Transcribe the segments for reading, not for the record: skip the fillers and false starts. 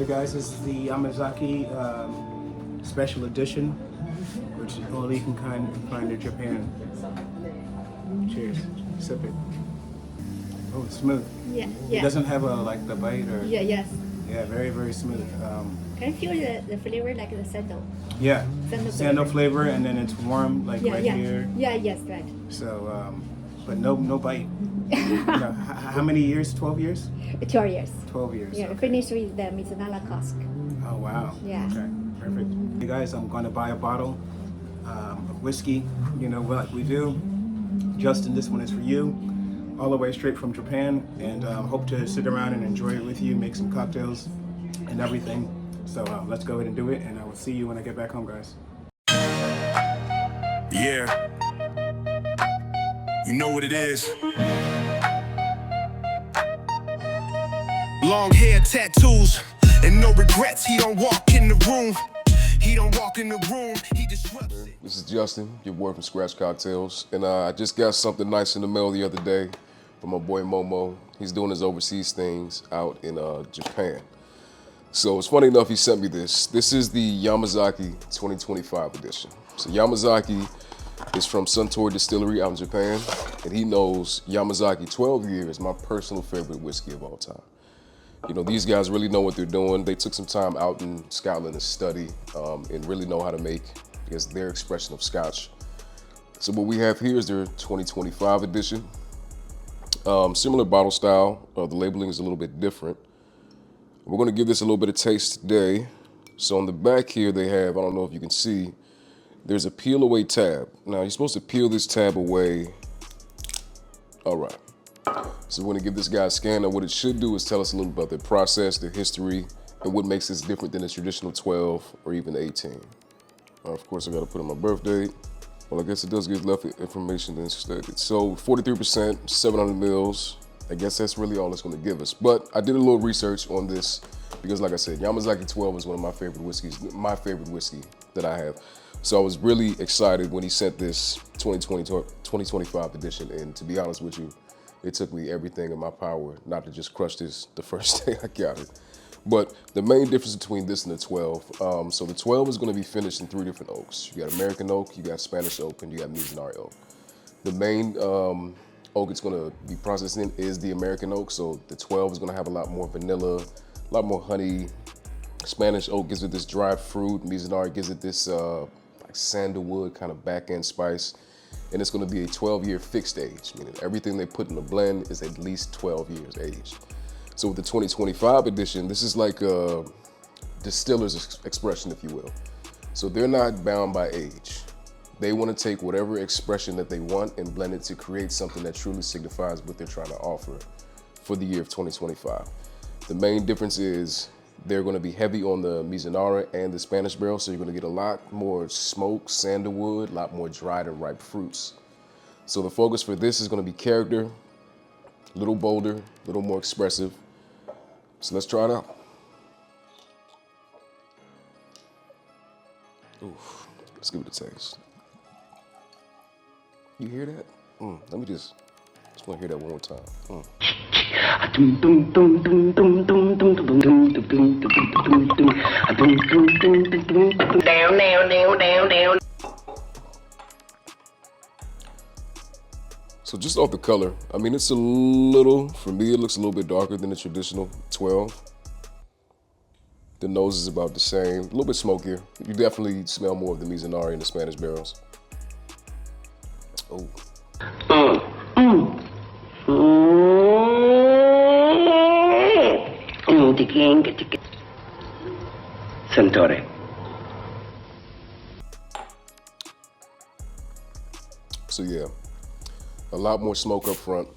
Alright guys, this is the Yamazaki special edition, which only you can find in Japan. Cheers. Sip it. Oh, it's smooth. Yeah. It doesn't have a like the bite or. Yes. Yeah, very smooth. Can you feel the flavor like the sandal? Yeah. Sandal Sandal flavor, and then it's warm like right here. Yeah, yes, right. So, but no bite. No, how many years? 12 years? 12 years. 12 years. Yeah, Okay. finished with the Mizunara cask. Oh wow. Yeah. Okay, perfect. Hey guys, I'm going to buy a bottle of whiskey. You know what we do. Justin, this one is for you. All the way straight from Japan, and hope to sit around and enjoy it with you, make some cocktails and everything. So let's go ahead and do it, and I will see you when I get back home, guys. Yeah. You know what it is. Long hair, tattoos, and no regrets. He don't walk in the room. He don't walk in the room. He disrupts it. This is Justin, your boy from Scratch Cocktails, and I just got something nice in the mail the other day from my boy Momo. He's doing his overseas things out in Japan. So it's funny enough he sent me this. This is the Yamazaki 2025 edition. So Yamazaki is from Suntory Distillery out in Japan, and he knows Yamazaki 12 year is my personal favorite whiskey of all time. You know, these guys really know what they're doing. They took some time out in Scotland to study and really know how to make, I guess, their expression of Scotch. So what we have here is their 2025 edition. Similar bottle style. The labeling is a little bit different. We're gonna give this a little bit of taste today. So on the back here they have, I don't know if you can see, there's a peel away tab. Now you're supposed to peel this tab away. All right. So we're gonna give this guy a scan, and what it should do is tell us a little about their process, their history, and what makes this different than the traditional 12 or even 18. Of course, I gotta put in my birth date. Well, I guess it does give less information than stated. So 43%, 700 mils. I guess that's really all it's gonna give us. But I did a little research on this because, like I said, Yamazaki 12 is one of my favorite whiskeys, my favorite whiskey that I have. So I was really excited when he sent this 2025 edition, and to be honest with you, it took me everything in my power not to just crush this the first day I got it. But the main difference between this and the 12, so the 12 is gonna be finished in 3 different oaks. You got American oak, you got Spanish oak, and you got Mizunara oak. The main oak it's gonna be processed in is the American oak, so the 12 is gonna have a lot more vanilla, a lot more honey. Spanish oak gives it this dried fruit, Mizunara gives it this like sandalwood kind of back end spice. And it's gonna be a 12-year fixed age, meaning everything they put in the blend is at least 12 years aged. So with the 2025 edition, this is like a distiller's expression, if you will. So they're not bound by age. They wanna take whatever expression that they want and blend it to create something that truly signifies what they're trying to offer for the year of 2025. The main difference is they're gonna be heavy on the Mizunara and the Spanish barrel, so you're gonna get a lot more smoke, sandalwood, a lot more dried and ripe fruits. So the focus for this is gonna be character, a little bolder, a little more expressive. So let's try it out. Oof, let's give it a taste. You hear that? Let me just wanna hear that one more time. So just off the color, I mean, it's a little, for me, it looks a little bit darker than the traditional 12. The nose is about the same, a little bit smokier. You definitely smell more of the Mizunara in the Spanish barrels. Oh. Suntory. So yeah, a lot more smoke up front.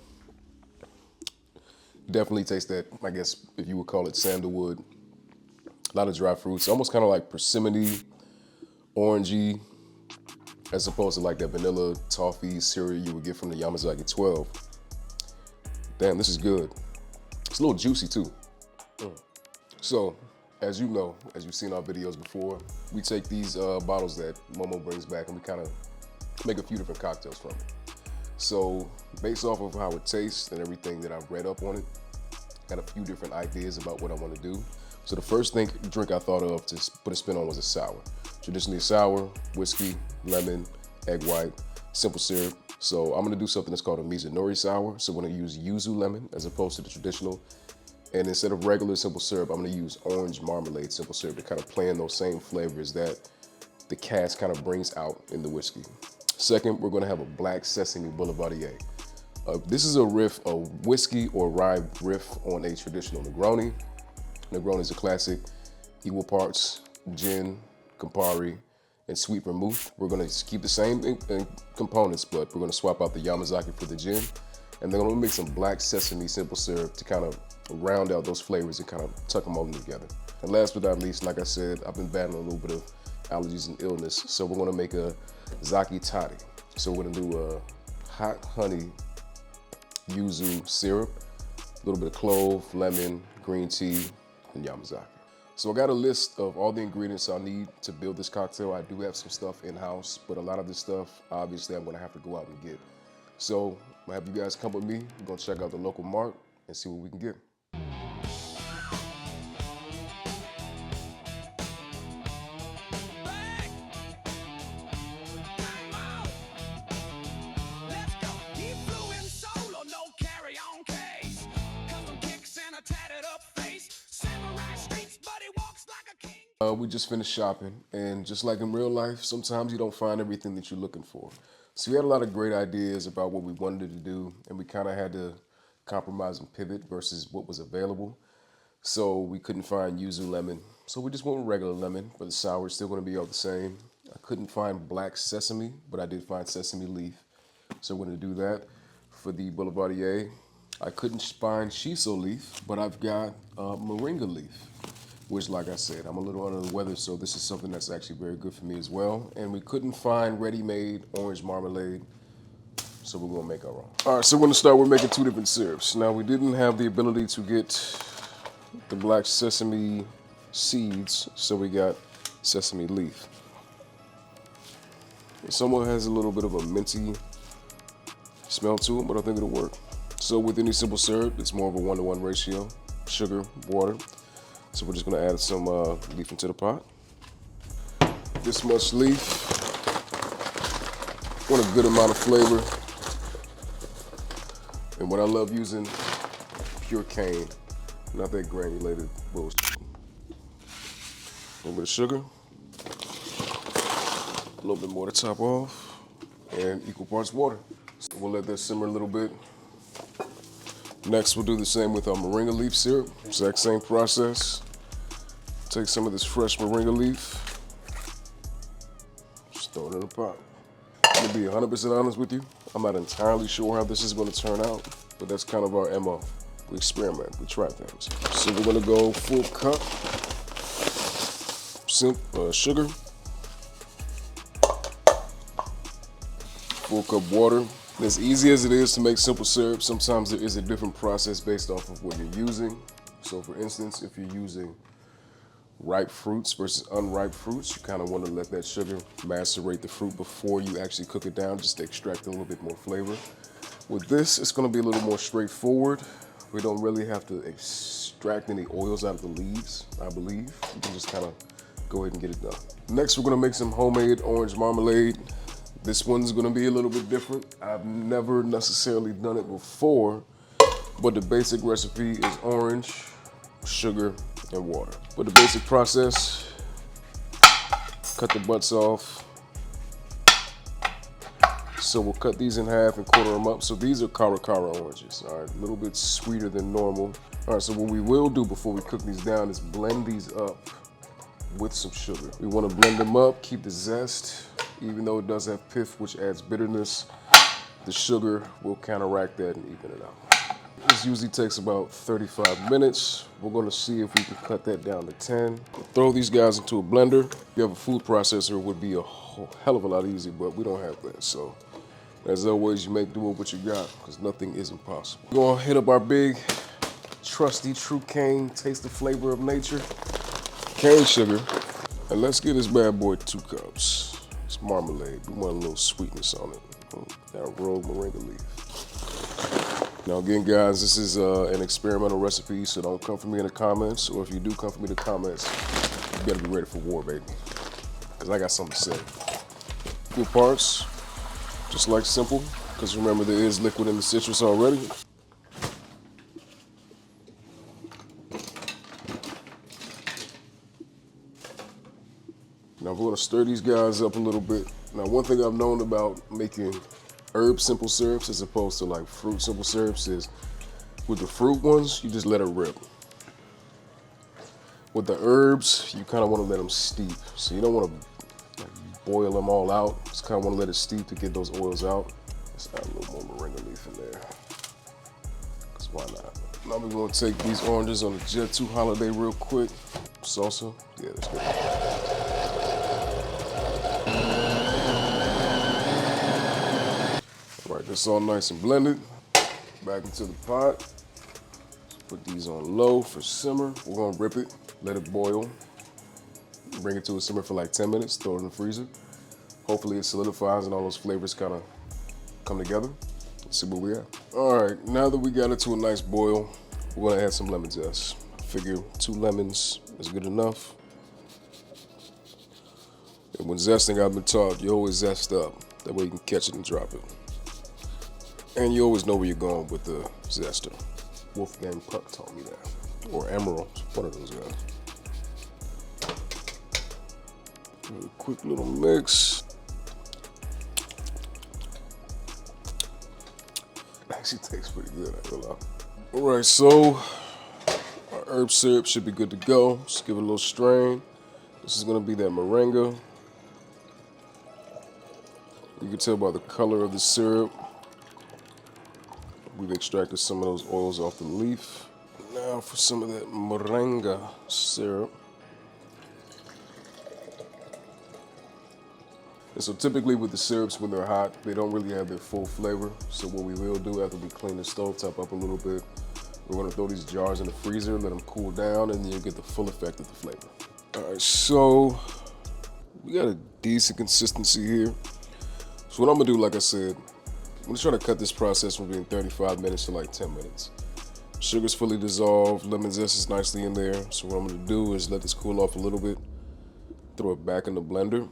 Definitely taste that, I guess, if you would call it sandalwood. A lot of dry fruits, almost kind of like persimmony, orangey, as opposed to like that vanilla toffee cereal you would get from the Yamazaki 12. Damn, this is good. It's a little juicy too. So, as you know, as you've seen our videos before, we take these bottles that Momo brings back and we kind of make a few different cocktails from it. So, based off of how it tastes and everything that I've read up on it, got a few different ideas about what I want to do. So the first drink I thought of to put a spin on was a sour. Traditionally sour, whiskey, lemon, egg white, simple syrup. So I'm gonna do something that's called a Mizunori sour. So we're gonna use yuzu lemon as opposed to the traditional. And instead of regular simple syrup, I'm gonna use orange marmalade simple syrup to kind of play in those same flavors that the cask kind of brings out in the whiskey. Second, we're gonna have a black sesame boulevardier. This is a whiskey or rye riff on a traditional Negroni. Negroni is a classic, equal parts gin, Campari, and sweet vermouth. We're gonna keep the same components, but we're gonna swap out the Yamazaki for the gin. And then I'm gonna make some black sesame simple syrup to kind of round out those flavors and kind of tuck them all together. And last but not least, like I said, I've been battling a little bit of allergies and illness, so we're gonna make a Zaki Toddy. So we're gonna do a hot honey yuzu syrup, a little bit of clove, lemon, green tea, and Yamazaki. So I got a list of all the ingredients I'll need to build this cocktail. I do have some stuff in-house, but a lot of this stuff, obviously, I'm gonna have to go out and get. So I'll have you guys come with me. We're gonna check out the local mart and see what we can get. We just finished shopping, and just like in real life, sometimes you don't find everything that you're looking for. So we had a lot of great ideas about what we wanted to do, and we kind of had to compromise and pivot versus what was available. So we couldn't find yuzu lemon, so we just went with regular lemon, but the sour is still going to be all the same. I couldn't find black sesame, but I did find sesame leaf, so we're going to do that. For the boulevardier, I couldn't find shiso leaf, but I've got moringa leaf, which, like I said, I'm a little under the weather, so this is something that's actually very good for me as well. And we couldn't find ready-made orange marmalade, so we're gonna make our own. All right, so we're gonna start with making two different syrups. Now, we didn't have the ability to get the black sesame seeds, so we got sesame leaf. Somewhat has a little bit of a minty smell to it, but I think it'll work. So with any simple syrup, it's more of a 1-to-1 ratio, sugar, water. So we're just gonna add some leaf into the pot. This much leaf. Want a good amount of flavor. And what I love using, pure cane, not that granulated bullshit. A little bit of sugar. A little bit more to top off. And equal parts water. So we'll let that simmer a little bit. Next, we'll do the same with our moringa leaf syrup. Exact same process. Take some of this fresh moringa leaf, just throw it in the pot. I'm gonna be 100% honest with you. I'm not entirely sure how this is gonna turn out, but that's kind of our MO. We experiment, we try things. So we're gonna go full cup, sugar, full cup water. As easy as it is to make simple syrup, sometimes there is a different process based off of what you're using. So for instance, if you're using ripe fruits versus unripe fruits, you kind of want to let that sugar macerate the fruit before you actually cook it down, just to extract a little bit more flavor. With this, it's going to be a little more straightforward. We don't really have to extract any oils out of the leaves, I believe. You can just kind of go ahead and get it done. Next, we're going to make some homemade orange marmalade. This one's going to be a little bit different. I've never necessarily done it before, but the basic recipe is orange, sugar, and water. But the basic process, cut the butts off. So we'll cut these in half and quarter them up. So these are cara oranges, all right, a little bit sweeter than normal. All right, so what we will do before we cook these down is blend these up with some sugar. We want to blend them up, keep the zest, even though it does have pith, which adds bitterness. The sugar will counteract that and even it out. This usually takes about 35 minutes. We're gonna see if we can cut that down to 10. Throw these guys into a blender. If you have a food processor, it would be a hell of a lot easier, but we don't have that. So as always, you make do with what you got, because nothing is impossible. We're gonna hit up our big, trusty, true cane, taste the flavor of nature, cane sugar. And let's get this bad boy 2 cups. It's marmalade, we want a little sweetness on it. That rolled moringa leaf. Now again, guys, this is an experimental recipe, so don't come for me in the comments, or if you do come for me in the comments, you better be ready for war, baby, because I got something to say. Equal parts, just like simple, because remember there is liquid in the citrus already. Now we're gonna stir these guys up a little bit. Now one thing I've known about making herb simple syrups as opposed to like fruit simple syrups is with the fruit ones, you just let it rip. With the herbs, you kind of want to let them steep. So you don't want to like, boil them all out. Just kind of want to let it steep to get those oils out. Let's add a little more moringa leaf in there. Because why not? Now we're going to take these oranges on the Jet 2 Holiday real quick. Salsa, yeah, that's good. All right, that's all nice and blended. Back into the pot. Put these on low for simmer. We're gonna rip it, let it boil. Bring it to a simmer for like 10 minutes, throw it in the freezer. Hopefully it solidifies and all those flavors kind of come together. Let's see what we have. All right, now that we got it to a nice boil, we're gonna add some lemon zest. I figure 2 lemons is good enough. And when zesting, I've been taught, you always zest up. That way you can catch it and drop it. And you always know where you're going with the zester. Wolfgang Puck taught me that. Or Emerald, one of those guys. A quick little mix. Actually tastes pretty good, I ain't gonna lie. All right, so our herb syrup should be good to go. Just give it a little strain. This is gonna be that moringa. You can tell by the color of the syrup. We've extracted some of those oils off the leaf. Now for some of that moringa syrup. And so typically with the syrups, when they're hot, they don't really have their full flavor. So what we will do after we clean the stovetop up a little bit, we're gonna throw these jars in the freezer, let them cool down, and then you'll get the full effect of the flavor. All right, so we got a decent consistency here. So what I'm gonna do, like I said, I'm gonna try to cut this process from being 35 minutes to like 10 minutes. Sugar's fully dissolved, lemon zest is nicely in there. So what I'm gonna do is let this cool off a little bit, throw it back in the blender.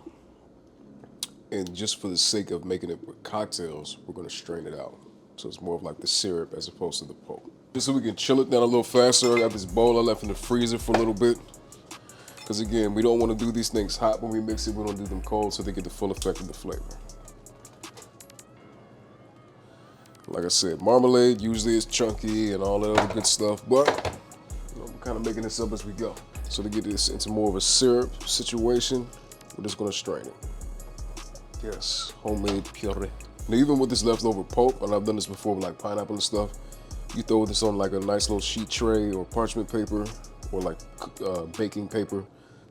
And just for the sake of making it with cocktails, we're gonna strain it out. So it's more of like the syrup as opposed to the pulp. Just so we can chill it down a little faster, I got this bowl I left in the freezer for a little bit. Because again, we don't wanna do these things hot when we mix it, we wanna do them cold so they get the full effect of the flavor. Like I said, marmalade usually is chunky and all that other good stuff, but we're kind of making this up as we go. So to get this into more of a syrup situation, we're just gonna strain it. Yes, homemade puree. Now even with this leftover pulp, and I've done this before with like pineapple and stuff, you throw this on like a nice little sheet tray or parchment paper or like baking paper,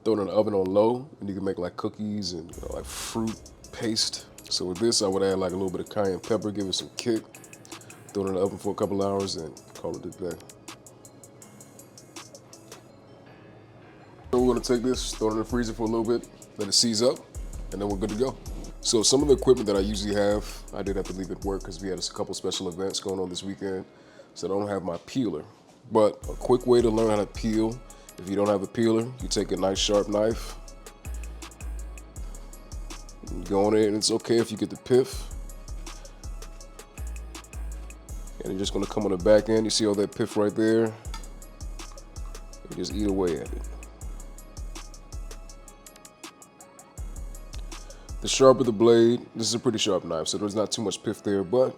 throw it in the oven on low, and you can make like cookies and like fruit paste. So with this, I would add like a little bit of cayenne pepper, give it some kick. Throw it in the oven for a couple hours and call it a day. So we're gonna take this, throw it in the freezer for a little bit, let it seize up, and then we're good to go. So some of the equipment that I usually have, I did have to leave at work because we had a couple special events going on this weekend. So I don't have my peeler. But a quick way to learn how to peel, if you don't have a peeler, you take a nice sharp knife, and go on it, and it's okay if you get the pith. And you're just gonna come on the back end. You see all that pith right there? You just eat away at it. The sharper the blade, this is a pretty sharp knife, so there's not too much pith there, but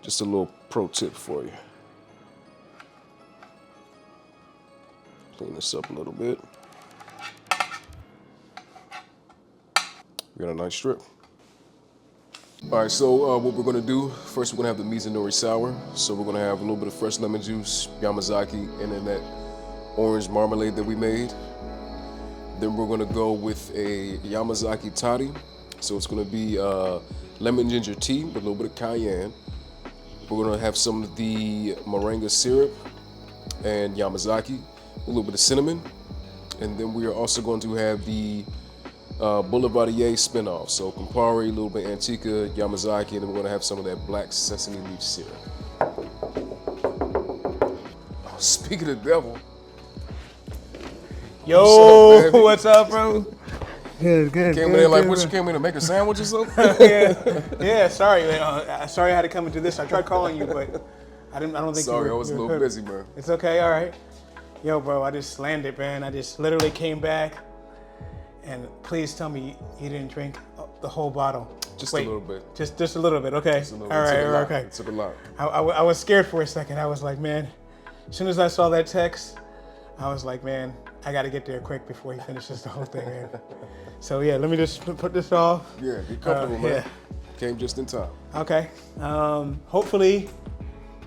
just a little pro tip for you. Clean this up a little bit. We got a nice strip. All right, so what we're gonna do, first we're gonna have the Mizunori sour. So we're gonna have a little bit of fresh lemon juice, Yamazaki, and then that orange marmalade that we made. Then we're gonna go with a Yamazaki toddy. So it's gonna be lemon ginger tea with a little bit of cayenne. We're gonna have some of the moringa syrup and Yamazaki, a little bit of cinnamon. And then we are also going to have the Boulevardier spinoff. So Campari, a little bit Antica, Yamazaki, and then we're gonna have some of that black sesame leaf syrup. Oh, speaking of the devil. Yo, What's up, baby? what's up, bro? Good. Came in there like, what, you came in to make a sandwich or something? Yeah. Sorry, man. Sorry I had to come into this. I tried calling you, but I don't think. Sorry, you were, I was a you were little good. busy, man. It's okay. All right. Yo, bro, I just landed, man. I just literally came back, and please tell me you didn't drink the whole bottle. Just Wait, a little bit. Just a little bit. Okay. Just a little All bit. right. Okay. Okay. It took a lot. I was scared for a second. I was like, man. As soon as I saw that text, I was like, man, I got to get there quick before he finishes the whole thing, man. So yeah, let me just put this off. Yeah, get comfortable, man. Yeah. Came just in time. Okay. Hopefully,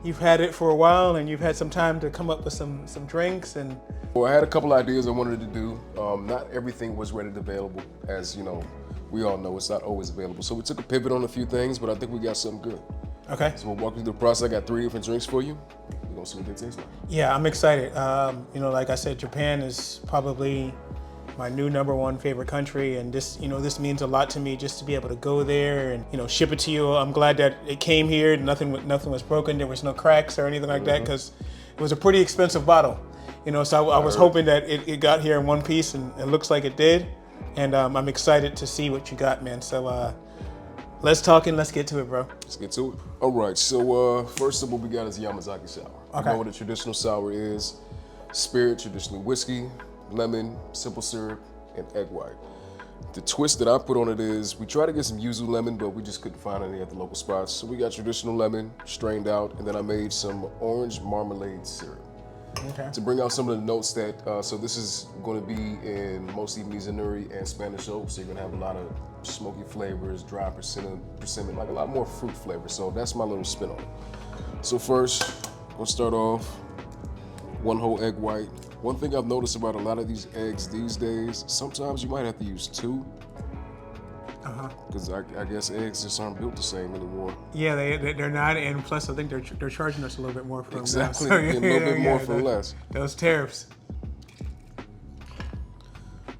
you've had it for a while and you've had some time to come up with some drinks and. Well, I had a couple ideas I wanted to do. Not everything was readily available, as you know, we all know it's not always available. So we took a pivot on a few things, but I think we got something good. Okay. So we'll walk you through the process. I got 3 different drinks for you. We're gonna see what they taste like. Yeah, I'm excited. Like I said, Japan is probably my new #1 favorite country, and this this means a lot to me just to be able to go there and ship it to you. I'm glad that it came here. Nothing was broken. There was no cracks or anything like that because it was a pretty expensive bottle. So I was hoping that it got here in one piece, and it looks like it did. And I'm excited to see what you got, man. So let's talk and let's get to it, bro. Let's get to it. All right, so first up what we got is Yamazaki sour. Okay. You know what a traditional sour is. Spirit, traditionally whiskey, lemon, simple syrup, and egg white. The twist that I put on it is we try to get some yuzu lemon, but we just couldn't find any at the local spots. So we got traditional lemon, strained out, and then I made some orange marmalade syrup. Okay. To bring out some of the notes that, so this is going to be in mostly Mizunuri and Spanish oak, so you're going to have a lot of smoky flavors, dry persimmon, like a lot more fruit flavors. So that's my little spin on it. So first, we'll start off 1 whole egg white. One thing I've noticed about a lot of these eggs these days, sometimes you might have to use 2. Because I guess eggs just aren't built the same anymore. Yeah, they're not, and plus I think they're charging us a little bit more for them. Exactly, So, a little bit more for less. Those tariffs.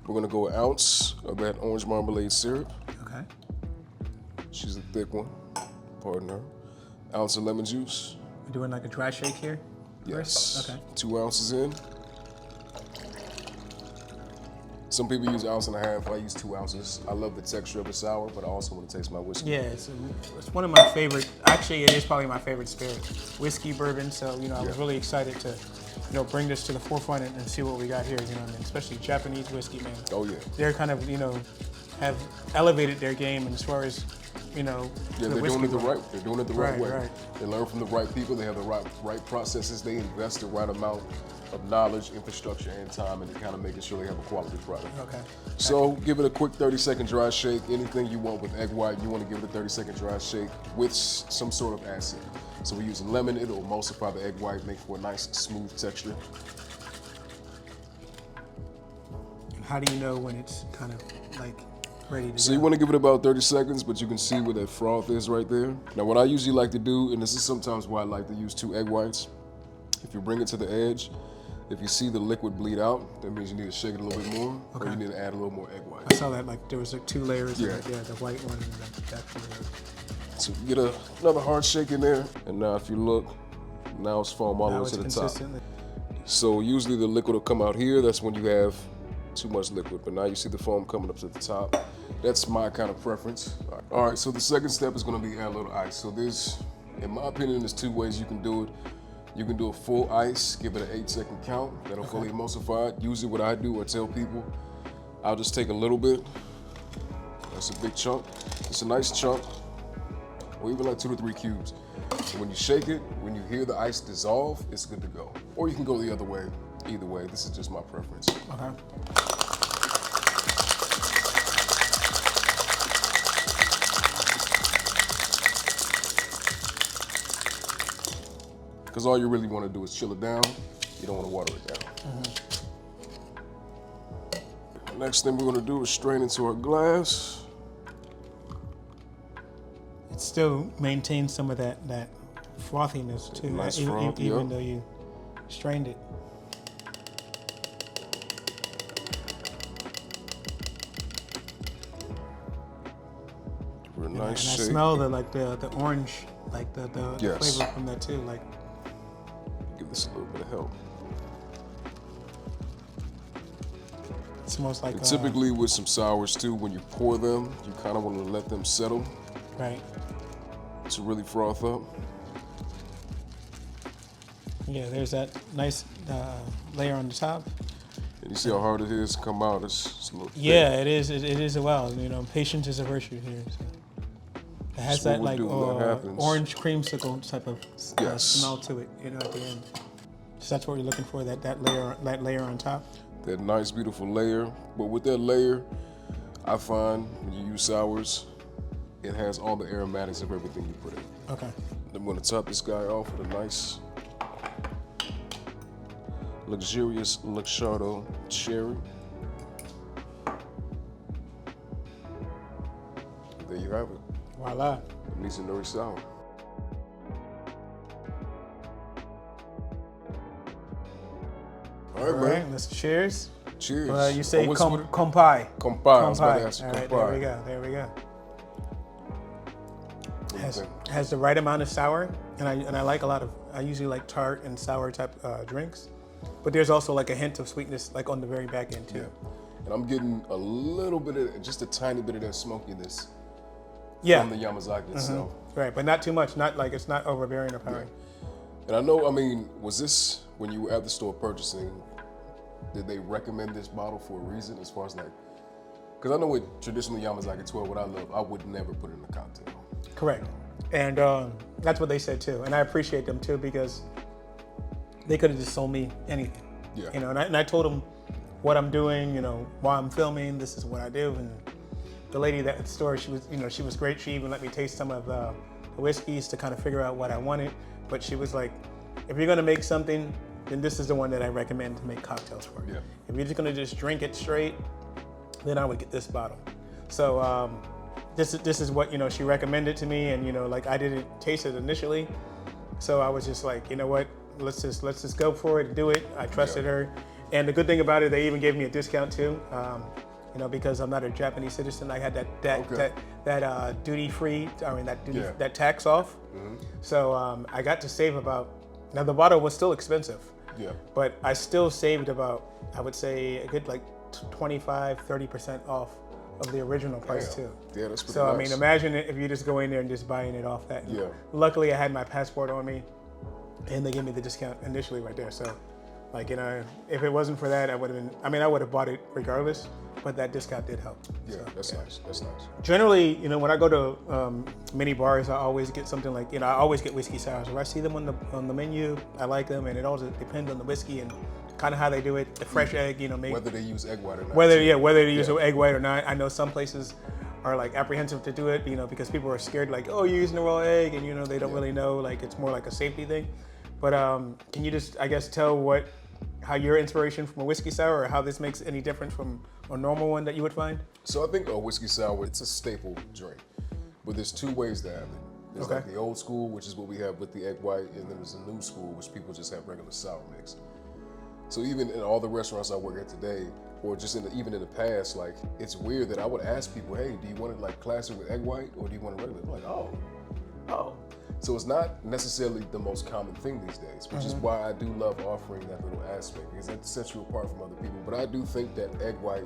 We're gonna go 1 ounce of that orange marmalade syrup. Okay. She's a thick one, pardon her. 1 ounce of lemon juice. We're doing like a dry shake here? Yes. Okay. 2 ounces in. Some people use 1.5 ounces. I use 2 ounces. I love the texture of the sour, but I also want to taste my whiskey. Yeah, it's one of my favorite. Actually, it is probably my favorite spirit, whiskey bourbon. So I was really excited to, bring this to the forefront and see what we got here. Especially Japanese whiskey, man. Oh yeah. They're kind of have elevated their game as far as Yeah, they're doing it the right. They're doing it the right way. Right. They learn from the right people. They have the right processes. They invest the right amount of knowledge, infrastructure, and time, and kind of making sure they have a quality product. Okay. So give it a quick 30-second dry shake. Anything you want with egg white, you want to give it a 30-second dry shake with some sort of acid. So we're using lemon. It'll emulsify the egg white, make for a nice smooth texture. How do you know when it's kind of like ready to So go? you want to give it about 30 seconds, but you can see where that froth is right there. Now what I usually like to do, and this is sometimes why I like to use 2 egg whites, if you bring it to the edge, if you see the liquid bleed out, that means you need to shake it a little bit more, or you need to add a little more egg white. I saw that there was 2 layers. Yeah. The white one and that layer. So you get another hard shake in there, and now if you look, now it's foam all the Now way it's to the top. consistent. So usually the liquid will come out here, that's when you have too much liquid, but now you see the foam coming up to the top. That's my kind of preference. All right, so the second step is gonna be add a little ice. So there's, in my opinion, there's 2 ways you can do it. You can do a full ice, give it an 8-second count, that'll fully emulsify it. Usually what I do, I tell people, I'll just take a little bit. That's a big chunk. It's a nice chunk, or even like 2 to 3 cubes. So when you shake it, when you hear the ice dissolve, it's good to go. Or you can go the other way. Either way, this is just my preference. Okay. Because all you really want to do is chill it down. You don't want to water it down. Next thing we're going to do is strain into our glass. It still maintains some of that frothiness too, Nice even, froth, even yeah. though you strained it. And I Nice shake. smell the orange, like the Yes. flavor from that too. Like Give this a little bit of help. it smells like And typically with some sours too, when you pour them, you kind of want to let them settle right. to really froth up. Yeah, there's that nice layer on the top. And you see how hard it is to come out. It's a little thick. Yeah, it is. It is a well. You know, patience is a virtue here. So. It has That's what that we like do when that happens. orange creamsicle type of Yes. smell to it. You know, at the end. So that's what we're looking for. That layer on top. That nice, beautiful layer. But with that layer, I find when you use sours, it has all the aromatics of everything you put in. Okay. I'm gonna top this guy off with a nice, luxurious Luxardo cherry. There you have it. Voila. A Mizunori sour. All right, All man. right. Let's cheers. Cheers. You say what's with it? kompai. Kompai. I was about to Kompai. ask you All right. kompai. There we go. There we go. What do you think? Has the right amount of sour, and I like a lot of. I usually like tart and sour type drinks, but there's also like a hint of sweetness like on the very back end too. And I'm getting a little bit of, just a tiny bit of that smokiness Yeah. from the Yamazaki itself. Right, but not too much. Not like it's not overbearing or powering. And I know, I mean, was this, when you were at the store purchasing, did they recommend this bottle for a reason as far as like, because I know with traditional Yamazaki 12, what I love, I would never put it in a cocktail. Correct, and that's what they said too, and I appreciate them too because they could have just sold me anything. Yeah. You know, and I told them what I'm doing. You know, why I'm filming. This is what I do, and the lady at the store, she was great. She even let me taste some of the whiskeys to kind of figure out what I wanted. But she was like, if you're gonna make something, then this is the one that I recommend to make cocktails for. Yeah. If you're just gonna just drink it straight, then I would get this bottle. So this is what she recommended to me, and like I didn't taste it initially, so I was just like, you know what, let's just go for it, do it. I trusted her, and the good thing about it, they even gave me a discount too. Because I'm not a Japanese citizen, I had that duty free. I mean that tax off. Mm-hmm. So I got to save about. Now the bottle was still expensive. Yeah. But I still saved about, I would say, a good like 25-30% off of the original price too. Yeah, that's pretty So nice. I mean, imagine if you just go in there and just buying it off that. Yeah. Luckily, I had my passport on me, and they gave me the discount initially right there. So, like if it wasn't for that, I would have bought it regardless. But that discount did help. Yeah, So, that's nice. That's nice. Generally, when I go to many bars, I always get something like, I always get whiskey sours. If I see them on the menu, I like them, and it also depends on the whiskey and kind of how they do it. The fresh egg, maybe Whether they use egg white or not. whether they use egg white or not. I know some places are like apprehensive to do it, because people are scared, like, oh, you're using the raw egg, and they don't really know, like it's more like a safety thing. But can you just, I guess, tell how your inspiration from a whiskey sour, or how this makes any difference from a normal one that you would find? So I think a whiskey sour, it's a staple drink, but there's two ways to have it. There's like the old school, which is what we have with the egg white, and then there's the new school, which people just have regular sour mix. So even in all the restaurants I work at today, or just even in the past, like it's weird that I would ask people, hey, do you want it like classic with egg white, or do you want it regular? They're like, oh. So it's not necessarily the most common thing these days, which is why I do love offering that little aspect, because that sets you apart from other people. But I do think that egg white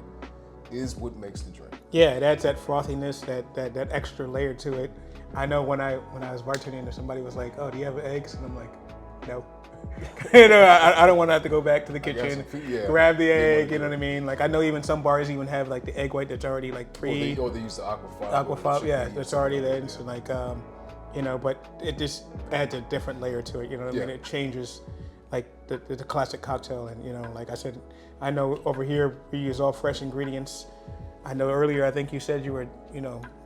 is what makes the drink. Yeah, it adds that frothiness, that extra layer to it. I know when I was bartending, or somebody was like, oh, do you have eggs? And I'm like, no. I don't want to have to go back to the kitchen, grab the egg, you know what I mean? Like I know even some bars even have like the egg white that's already like pre. Or they use the aquafaba. Yeah, that's already there. And so like, but it just adds a different layer to it, you know what I mean? It changes like the classic cocktail, and like I said, I know over here we use all fresh ingredients. I know earlier, I think you said you were,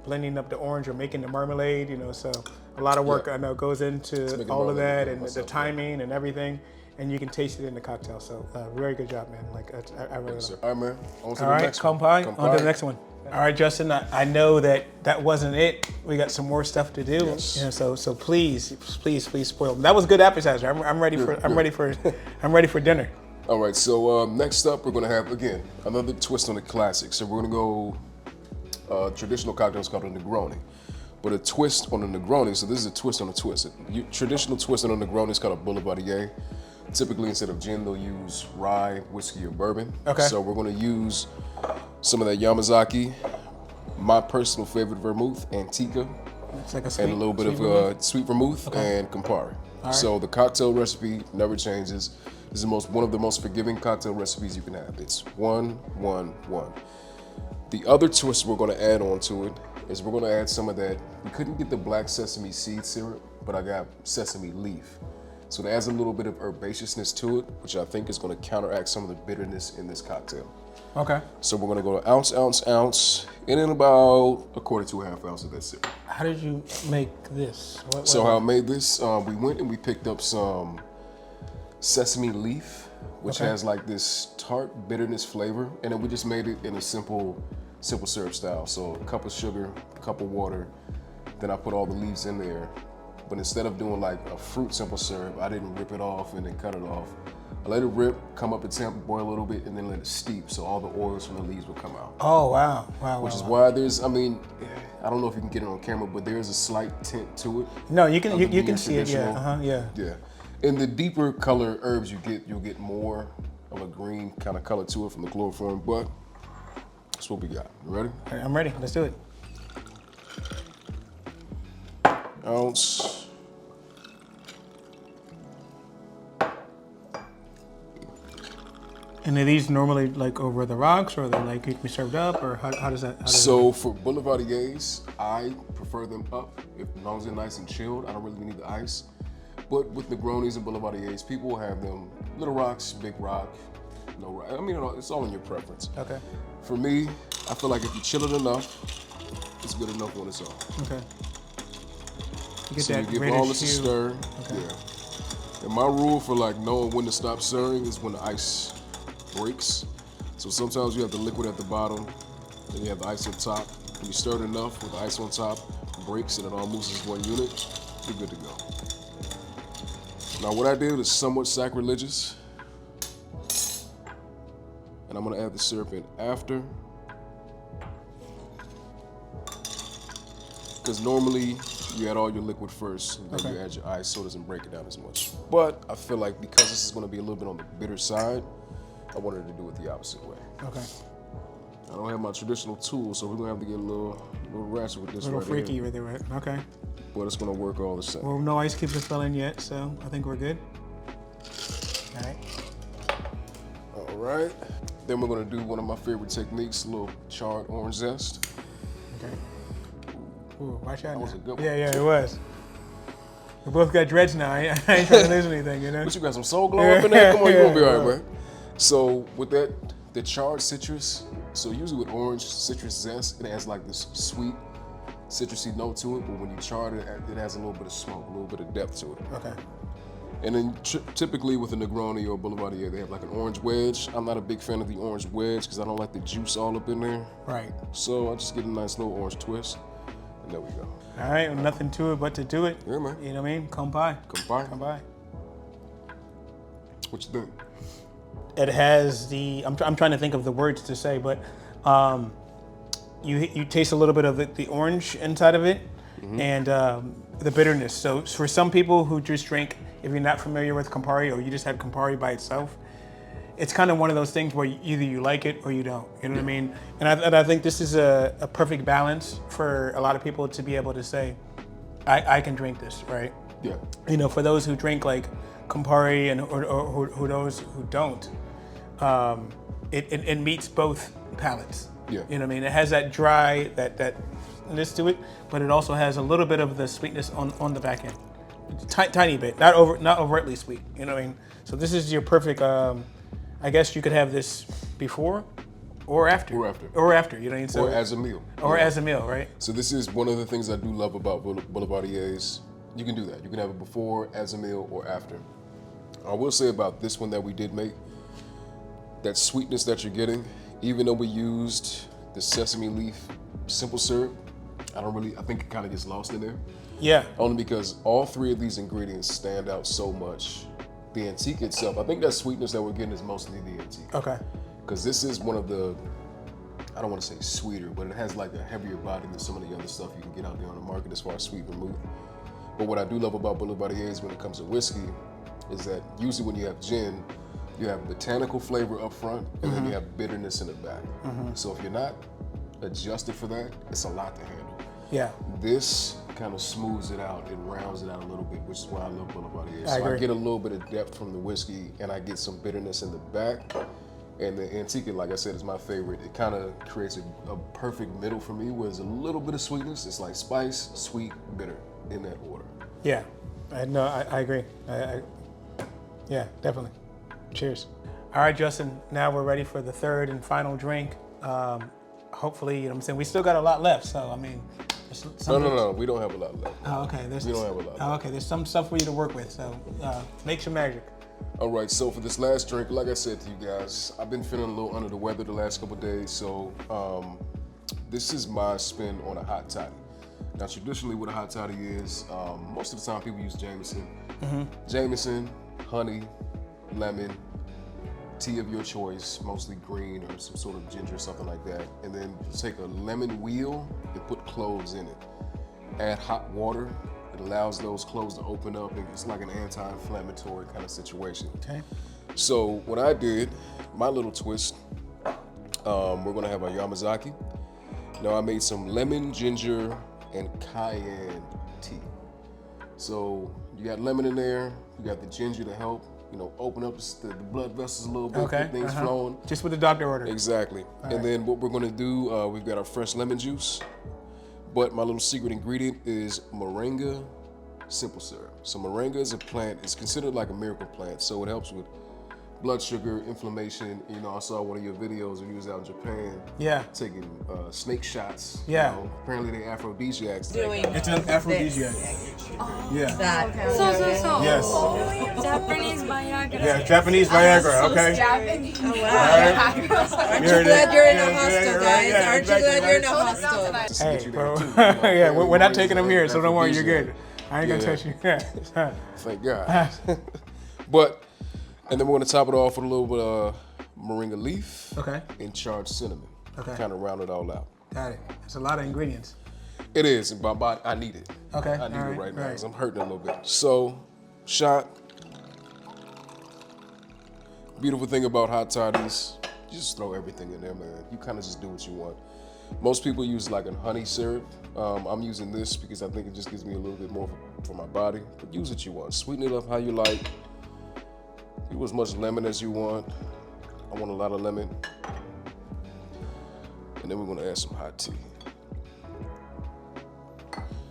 blending up the orange or making the marmalade, so a lot of work I know goes into all of that, and the timing and everything, and you can taste it in the cocktail. So very good job, man. Like I really love it. All right, man. On to All the right, next one. kompai, on to the next one. All right, Justin, I know that wasn't it. We got some more stuff to do. Yes. So please spoil them. That was a good appetizer. I'm ready for dinner. All right, so next up, we're gonna have, again, another twist on the classic. So we're gonna go traditional cocktails called a Negroni. But a twist on a Negroni, so this is a twist on a twist. Traditional twist on a Negroni is called a Boulevardier. Typically, instead of gin, they'll use rye, whiskey, or bourbon. Okay. So we're gonna use some of that Yamazaki, my personal favorite vermouth, Antica, It's like a sweet, and a little bit of vermouth. sweet vermouth and Campari. right. So the cocktail recipe never changes. This is one of the most forgiving cocktail recipes you can have. It's 1, 1, 1. The other twist we're gonna add on to it is we're gonna add some of that. We couldn't get the black sesame seed syrup, but I got sesame leaf. So it adds a little bit of herbaceousness to it, which I think is gonna counteract some of the bitterness in this cocktail. Okay. So we're gonna go to ounce, ounce, ounce, and then about a quarter to a half ounce of that syrup. How did you make this? So how I made this, we went and we picked up some sesame leaf, which Okay. has like this tart bitterness flavor, and then we just made it in a simple syrup style. So a cup of sugar, a cup of water, then I put all the leaves in there. But instead of doing like a fruit simple syrup, I didn't rip it off and then cut it off. I let it rip, come up to temp, boil a little bit, and then let it steep, so all the oils from the leaves will come out. Oh wow, wow. Which is why there's, I mean, I don't know if you can get it on camera, but there's a slight tint to it. No, you can of you the can see it. Yeah. traditional. Yeah. Yeah. And the deeper color herbs you get, you'll get more of a green kind of color to it from the chloroform, but that's what we got. You ready? All right, I'm ready. Let's do it. Ounce. And are these normally like over the rocks, or are they like you can be served up, or how does that? So for Boulevardiers, I prefer them up. As long as they're nice and chilled, I don't really need the ice. But with Negronis and Boulevardiers, people will have them little rocks, big rock, no rock. I mean, it's all in your preference. Okay. For me, I feel like if you chill it enough, it's good enough on its own. Okay. You get So that you give reddish all this a hue. stir. Okay. Yeah. And my rule for like knowing when to stop stirring is when the ice breaks. So sometimes you have the liquid at the bottom, then you have the ice on top. When you stir it enough with the ice on top, breaks and it all moves as one unit, you're good to go. Now what I did is somewhat sacrilegious. And I'm gonna add the syrup in after. Because normally you add all your liquid first, and then Okay. you add your ice so it doesn't break it down as much. But I feel like because this is gonna be a little bit on the bitter side, I wanted to do it the opposite way. Okay. I don't have my traditional tools, so we're gonna have to get a little ratchet with this A little right freaky here. right there. Right? Okay. But it's gonna work all the same. Well, no ice cubes are fell in yet, so I think we're good. All right. All right. Then we're gonna do one of my favorite techniques, a little charred orange zest. Okay. Ooh, watch out. That was now. a good one. Yeah, it was. We both got dreads now. I ain't trying to lose anything, you know? But you got some soul glow up in there? Come on, you're gonna be all right, Yeah. man. So with that, the charred citrus, so usually with orange citrus zest, it has like this sweet citrusy note to it, but when you char it, it has a little bit of smoke, a little bit of depth to it. Okay. And then typically with a Negroni or Boulevardier, they have like an orange wedge. I'm not a big fan of the orange wedge because I don't like the juice all up in there. Right. So I just get a nice little orange twist, and there we go. All right. Well, nothing to it but to do it. Yeah, man. You know what I mean? Come by. Come by. Come by. What you think? It has the. I'm trying to think of the words to say, but you taste a little bit of the orange inside of it, and the bitterness. So for some people who just drink, if you're not familiar with Campari or you just have Campari by itself, it's kind of one of those things where either you like it or you don't. You know what I mean? And I think this is a perfect balance for a lot of people to be able to say, I can drink this, right? Yeah. You know, for those who drink like Campari and or who those who don't, it meets both palates. Yeah. You know what I mean? It has that dry, thatness to it, but it also has a little bit of the sweetness on the back end. Tiny bit, not overtly sweet. You know what I mean? So this is your perfect. I guess you could have this before or after. Or after. Or after. You know what I mean? So, Or as a meal. or Yeah. as a meal, right? So this is one of the things I do love about Boulevardiers. You can do that. You can have it before, as a meal, or after. I will say about this one that we did make, that sweetness that you're getting, even though we used the sesame leaf simple syrup, I think it kind of gets lost in there. Yeah. Only because all three of these ingredients stand out so much. The Antique itself, I think that sweetness that we're getting is mostly the Antique. Okay. Because this is one of the I don't want to say sweeter, but it has like a heavier body than some of the other stuff you can get out there on the market as far as sweet vermouth. But what I do love about Boulevardiers when it comes to whiskey is that usually when you have gin, you have botanical flavor up front and then you have bitterness in the back. So if you're not adjusted for that, it's a lot to handle. Yeah. This kind of smooths it out, it rounds it out a little bit, which is why I love Boulevardiers. I So agree. I get a little bit of depth from the whiskey and I get some bitterness in the back. And the Antique, like I said, is my favorite. It kind of creates a perfect middle for me where there's a little bit of sweetness. It's like spice, sweet, bitter in that order. Yeah. I agree. Yeah, definitely. Cheers. All right, Justin, now we're ready for the third and final drink. Hopefully, you know what I'm saying, we still got a lot left, so I mean, No, we don't have a lot left. Oh, okay. We don't have a lot left. Okay, there's some stuff for you to work with, so make some magic. All right, so for this last drink, like I said to you guys, I've been feeling a little under the weather the last couple of days, so this is my spin on a hot toddy. Now, traditionally what a hot toddy is, most of the time people use Jameson. Jameson, honey, lemon, tea of your choice, mostly green or some sort of ginger or something like that, and then take a lemon wheel and put cloves in it. Add hot water. It allows those cloves to open up, and it's like an anti-inflammatory kind of situation. Okay. So what I did, my little twist, we're gonna have our Yamazaki. Now I made some lemon, ginger, and cayenne tea. So you got lemon in there, you got the ginger to help, you know, open up the blood vessels a little bit, Okay. get things flowing. Just what the doctor ordered. Exactly. And then what we're gonna do, we've got our fresh lemon juice, but my little secret ingredient is moringa simple syrup. So moringa is a plant, it's considered like a miracle plant, so it helps with blood sugar, inflammation. You know, I saw one of your videos when you was out in Japan. Yeah. Taking snake shots. Yeah. You know, apparently they aphrodisiacs. It's an aphrodisiac. Yeah. That. Yes. Japanese Viagra. Yeah, Japanese Viagra, okay? Japanese. All right. Aren't You heard you glad it. you're in a Yeah, hostel, right, guys? yeah, Aren't exactly, you glad you're in a right. hostel? Just to get Hey, you bro. there too, you know, Yeah, we're not apparently taking them here, so don't worry, you're good. aphrodisiac. I ain't gonna Yeah. touch you. Yeah. Thank God. But, and then we're gonna top it off with a little bit of moringa leaf Okay. and charred cinnamon. Okay. Kind of round it all out. Got it. It's a lot of ingredients. It is, and my body, I need it. Okay, I need all it right, right now right. because I'm hurting a little bit. So, shot. Beautiful thing about hot toddies, you just throw everything in there, man. You kind of just do what you want. Most people use like a honey syrup. I'm using this because I think it just gives me a little bit more for my body. But use what you want. Sweeten it up how you like. Do as much lemon as you want. I want a lot of lemon. And then we're gonna add some hot tea.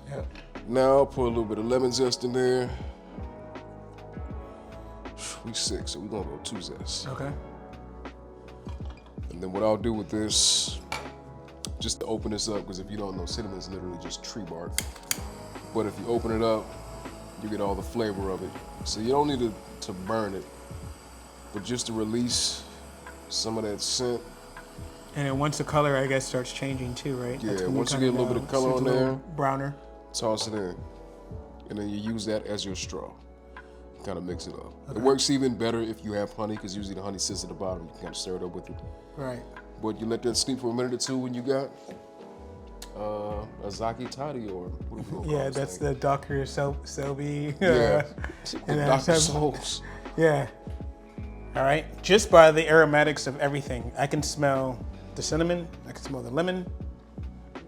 Yeah. Now put a little bit of lemon zest in there. We 6, so we're gonna go 2 zest. Okay. And then what I'll do with this, just to open this up, because if you don't know, cinnamon is literally just tree bark. But if you open it up, you get all the flavor of it. So you don't need to burn it, but just to release some of that scent. And then once the color, I guess, starts changing too, right? Yeah, That's when once you kind get a little bit of color it's on a little there. browner. Toss it in. And then you use that as your straw. Kind of mix it up. It works even better if you have honey, because usually the honey sits at the bottom. You can kind of stir it up with it. Right. But you let that steep for a minute or two when you got a Zaki Toddy, or what do we gonna call Yeah, this that's thing? the Dr. Selby. Yeah. and then Dr. some- Souls. Yeah. All right. Just by the aromatics of everything, I can smell the cinnamon. I can smell the lemon.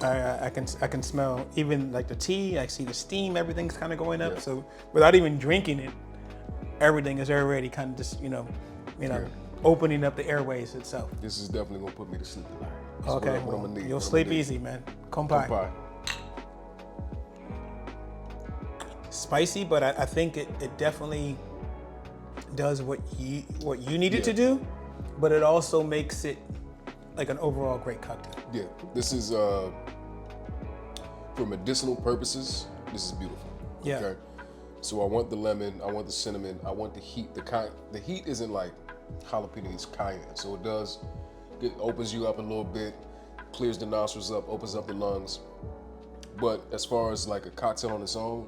I can smell even like the tea. I see the steam. Everything's kind of going up. Yeah. So without even drinking it, everything is already kind of just opening up the airways itself. This is definitely gonna put me to sleep tonight. That's Okay. what I'm gonna need. You'll What I'm sleep gonna need. easy, man. Kompai. Kompai. Spicy, but I think it definitely does what you need it to Yeah. do, but it also makes it like an overall great cocktail. Yeah, this is for medicinal purposes. This is beautiful. Yeah. Okay. So I want the lemon. I want the cinnamon. I want the heat. The heat isn't like jalapeno. It's cayenne. So it opens you up a little bit, clears the nostrils up, opens up the lungs. But as far as like a cocktail on its own,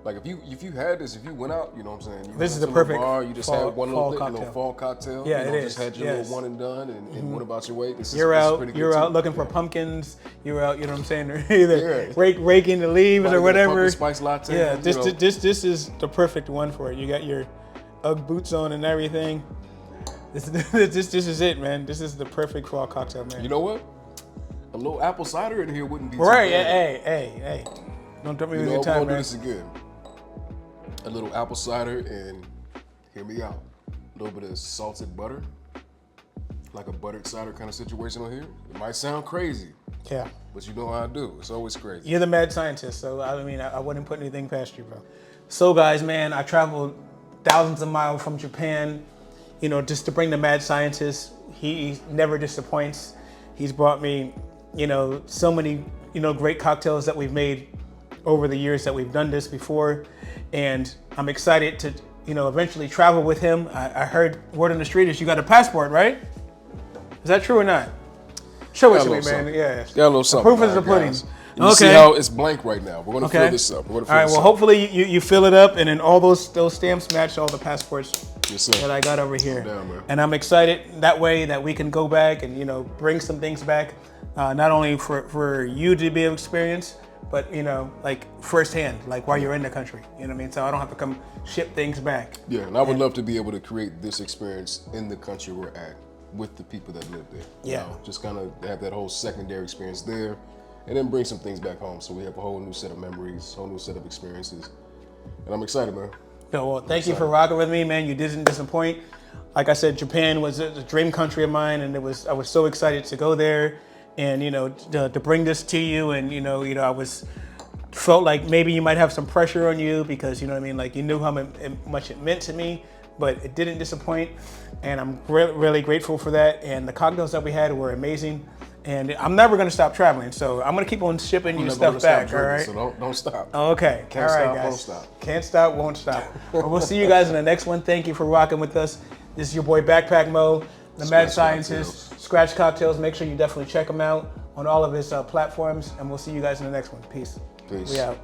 Like if you had this, if you went out, you know what I'm saying? You This is went the to perfect bar, you just fall- had one fall little cocktail. fall cocktail. Yeah, you know, it just is, had your yes. little one and done and went about your way. This is You're this is out. pretty good You're out too. looking for Yeah. pumpkins. You're out. You know what I'm saying? Either Yeah. raking the leaves Might or get a whatever. pumpkin spice latte, Yeah. you This know. this is the perfect one for it. You got your UGG boots on and everything. This is it, man. This is the perfect fall cocktail, man. You know what? A little apple cider in here wouldn't be too Right? bad. Hey. Don't dump me You with know, your we're time, gonna do man. this again. A little apple cider and hear me out. A little bit of salted butter, like a buttered cider kind of situation on here. It might sound crazy, Yeah. but you know how I do. It's always crazy. You're the mad scientist, so I mean, I wouldn't put anything past you, bro. So, guys, man, I traveled thousands of miles from Japan, you know, just to bring the mad scientist. He never disappoints. He's brought me, you know, so many, you know, great cocktails that we've made over the years that we've done this before, and I'm excited to, you know, eventually travel with him. I heard word on the street is you got a passport, right? Is that true or not? Show it to me, man. Yeah. Got a little something. Proof is the all right, pudding. guys. You see how it's blank right now. We're gonna fill this up. We're gonna fill All right. this Well, up. hopefully you fill it up, and then all those stamps match all the passports Yes, sir. that I got over here. Down, man. And I'm excited that way that we can go back and, you know, bring some things back, not only for you to be able to experience, but, you know, like firsthand, like while you're in the country. You know what I mean? So I don't have to come ship things back. Yeah, and I would love to be able to create this experience in the country we're at with the people that live there. You Yeah. know, just kind of have that whole secondary experience there, and then bring some things back home so we have a whole new set of memories, whole new set of experiences. And I'm excited, man. So, well, thank you for rocking with me, man. You didn't disappoint. Like I said, Japan was a dream country of mine, and I was so excited to go there, and, you know, to bring this to you. And you know, I felt like maybe you might have some pressure on you because, you know what I mean, like you knew how much it meant to me, but it didn't disappoint, and I'm really grateful for that. And the cocktails that we had were amazing. And I'm never gonna stop traveling, so I'm gonna keep on shipping you Never stuff gonna stop back. All drinking, right. So don't stop. Okay. Can't all right, stop, guys. won't stop. Can't stop, won't stop. Well, we'll see you guys in the next one. Thank you for rocking with us. This is your boy Backpack Mo, the Mad Scratch Scientist. Cocktails. Scratch Cocktails. Make sure you definitely check him out on all of his platforms, and we'll see you guys in the next one. Peace. Peace. We out.